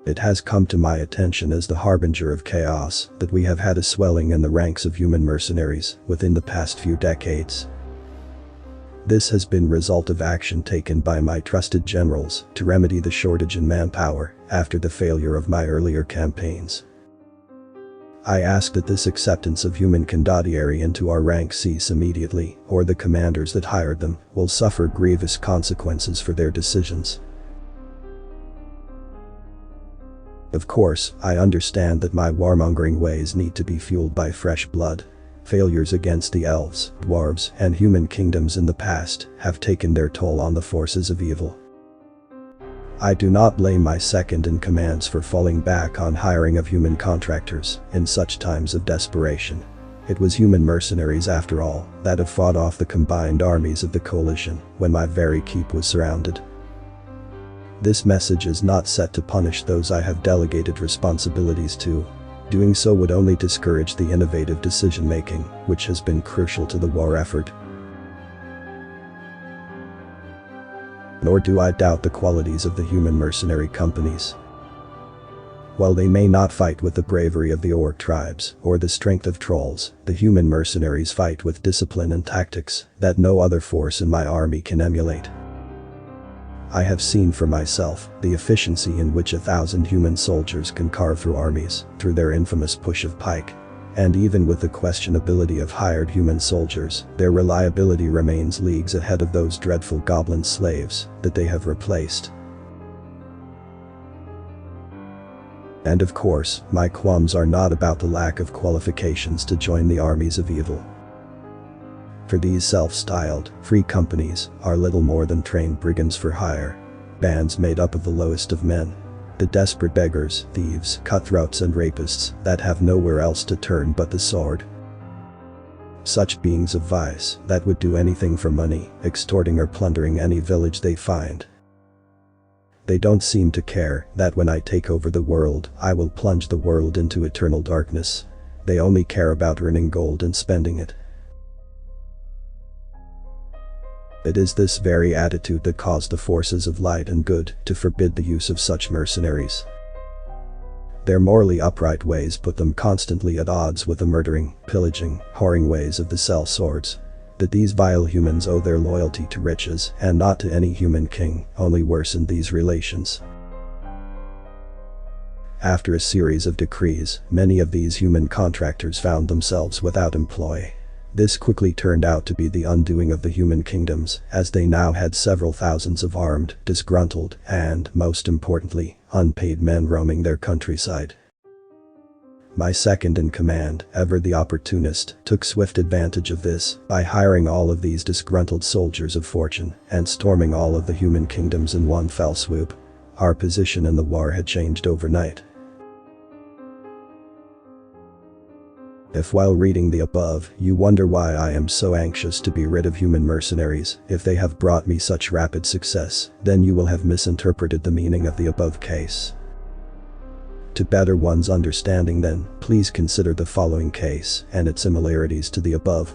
It has come to my attention as the harbinger of chaos that we have had a swelling in the ranks of human mercenaries within the past few decades. This has been result of action taken by my trusted generals to remedy the shortage in manpower after the failure of my earlier campaigns. I ask that this acceptance of human condottieri into our ranks cease immediately, or the commanders that hired them will suffer grievous consequences for their decisions. Of course, I understand that my warmongering ways need to be fueled by fresh blood. Failures against the elves, dwarves, and human kingdoms in the past have taken their toll on the forces of evil. I do not blame my second-in-commands for falling back on hiring of human contractors in such times of desperation. It was human mercenaries, after all, that have fought off the combined armies of the coalition when my very keep was surrounded. This message is not set to punish those I have delegated responsibilities to. Doing so would only discourage the innovative decision-making, which has been crucial to the war effort. Nor do I doubt the qualities of the human mercenary companies. While they may not fight with the bravery of the orc tribes or the strength of trolls, the human mercenaries fight with discipline and tactics that no other force in my army can emulate. I have seen for myself the efficiency in which 1,000 human soldiers can carve through armies through their infamous push of pike. And even with the questionability of hired human soldiers, their reliability remains leagues ahead of those dreadful goblin slaves that they have replaced. And of course, my qualms are not about the lack of qualifications to join the armies of evil. For these self-styled, free companies are little more than trained brigands for hire. Bands made up of the lowest of men. The desperate beggars, thieves, cutthroats and rapists that have nowhere else to turn but the sword. Such beings of vice that would do anything for money, extorting or plundering any village they find. They don't seem to care that when I take over the world, I will plunge the world into eternal darkness. They only care about earning gold and spending it. It is this very attitude that caused the forces of light and good to forbid the use of such mercenaries. Their morally upright ways put them constantly at odds with the murdering, pillaging, whoring ways of the sellswords. That these vile humans owe their loyalty to riches and not to any human king only worsened these relations. After a series of decrees, many of these human contractors found themselves without employ. This quickly turned out to be the undoing of the human kingdoms, as they now had several thousands of armed, disgruntled, and, most importantly, unpaid men roaming their countryside. My second-in-command, ever the opportunist, took swift advantage of this by hiring all of these disgruntled soldiers of fortune and storming all of the human kingdoms in one fell swoop. Our position in the war had changed overnight. If while reading the above, you wonder why I am so anxious to be rid of human mercenaries, if they have brought me such rapid success, then you will have misinterpreted the meaning of the above case. To better one's understanding then, please consider the following case and its similarities to the above.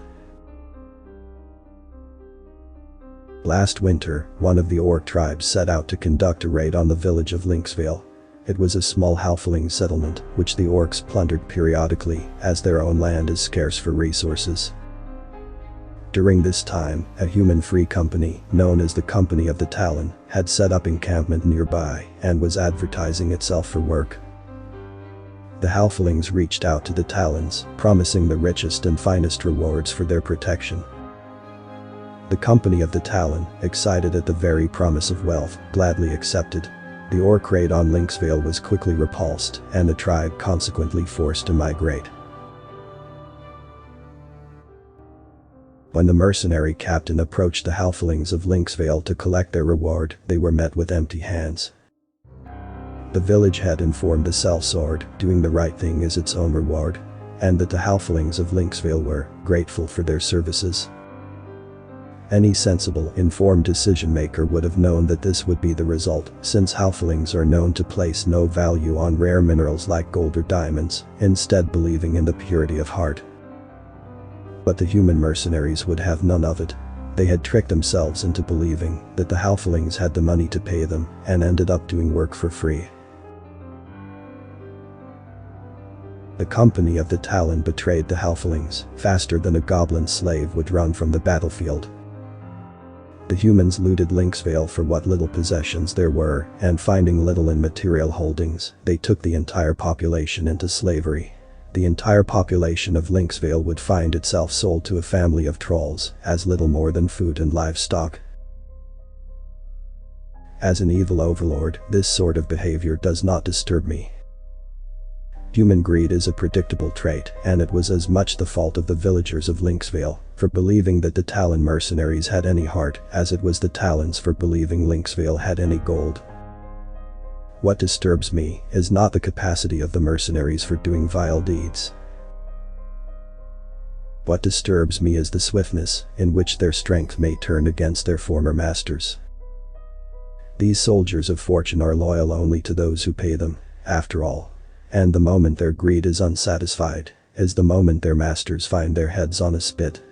Last winter, one of the orc tribes set out to conduct a raid on the village of Lynxvale. It was a small halfling settlement, which the orcs plundered periodically, as their own land is scarce for resources. During this time, a human free company, known as the Company of the Talon, had set up encampment nearby and was advertising itself for work. The halflings reached out to the Talons, promising the richest and finest rewards for their protection. The Company of the Talon, excited at the very promise of wealth, gladly accepted. The orc raid on Lynxvale was quickly repulsed, and the tribe consequently forced to migrate. When the mercenary captain approached the halflings of Lynxvale to collect their reward, they were met with empty hands. The village had informed the sellsword, doing the right thing is its own reward, and that the halflings of Lynxvale were grateful for their services. Any sensible, informed decision-maker would have known that this would be the result, since halflings are known to place no value on rare minerals like gold or diamonds, instead believing in the purity of heart. But the human mercenaries would have none of it. They had tricked themselves into believing that the halflings had the money to pay them and ended up doing work for free. The company of the Talon betrayed the halflings faster than a goblin slave would run from the battlefield. The humans looted Lynxvale for what little possessions there were, and finding little in material holdings, they took the entire population into slavery. The entire population of Lynxvale would find itself sold to a family of trolls as little more than food and livestock. As an evil overlord, this sort of behavior does not disturb me. Human greed is a predictable trait, and it was as much the fault of the villagers of Lynxvale for believing that the Talon mercenaries had any heart as it was the Talons for believing Lynxvale had any gold. What disturbs me is not the capacity of the mercenaries for doing vile deeds. What disturbs me is the swiftness in which their strength may turn against their former masters. These soldiers of fortune are loyal only to those who pay them, after all. And the moment their greed is unsatisfied is the moment their masters find their heads on a spit.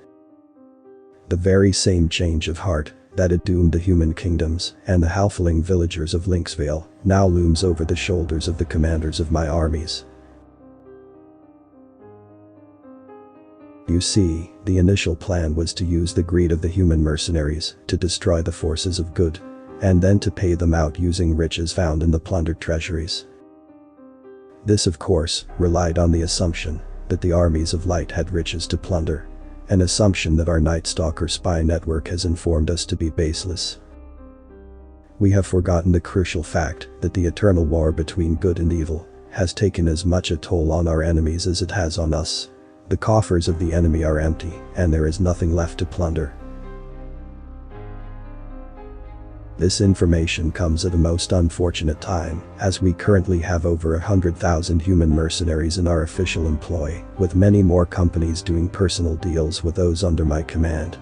The very same change of heart that had doomed the human kingdoms and the halfling villagers of Lynxvale now looms over the shoulders of the commanders of my armies. You see, the initial plan was to use the greed of the human mercenaries to destroy the forces of good, and then to pay them out using riches found in the plundered treasuries. This, of course, relied on the assumption that the armies of light had riches to plunder, an assumption that our Night Stalker spy network has informed us to be baseless. We have forgotten the crucial fact that the eternal war between good and evil has taken as much a toll on our enemies as it has on us. The coffers of the enemy are empty, and there is nothing left to plunder. This information comes at a most unfortunate time, as we currently have over 100,000 human mercenaries in our official employ, with many more companies doing personal deals with those under my command.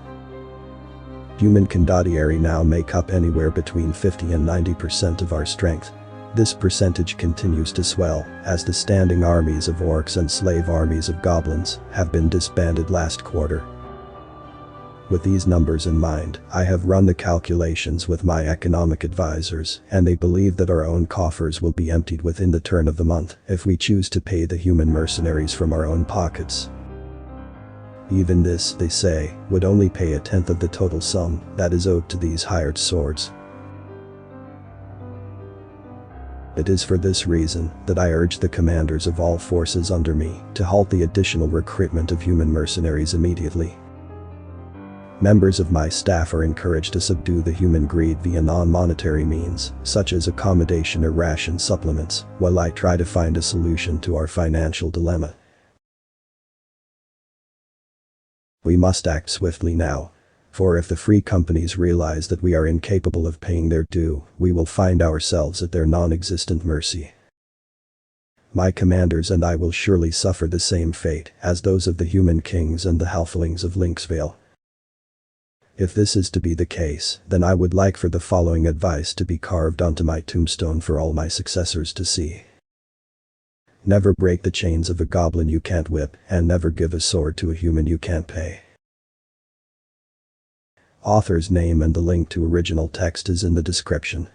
Human condottieri now make up anywhere between 50 and 90% of our strength. This percentage continues to swell as the standing armies of orcs and slave armies of goblins have been disbanded last quarter. With these numbers in mind, I have run the calculations with my economic advisors, and they believe that our own coffers will be emptied within the turn of the month if we choose to pay the human mercenaries from our own pockets. Even this, they say, would only pay a tenth of the total sum that is owed to these hired swords. It is for this reason that I urge the commanders of all forces under me to halt the additional recruitment of human mercenaries immediately. Members of my staff are encouraged to subdue the human greed via non-monetary means, such as accommodation or ration supplements, while I try to find a solution to our financial dilemma. We must act swiftly now, for if the free companies realize that we are incapable of paying their due, we will find ourselves at their non-existent mercy. My commanders and I will surely suffer the same fate as those of the human kings and the halflings of Lynxvale. If this is to be the case, then I would like for the following advice to be carved onto my tombstone for all my successors to see. Never break the chains of a goblin you can't whip, and never give a sword to a human you can't pay. Author's name and the link to original text is in the description.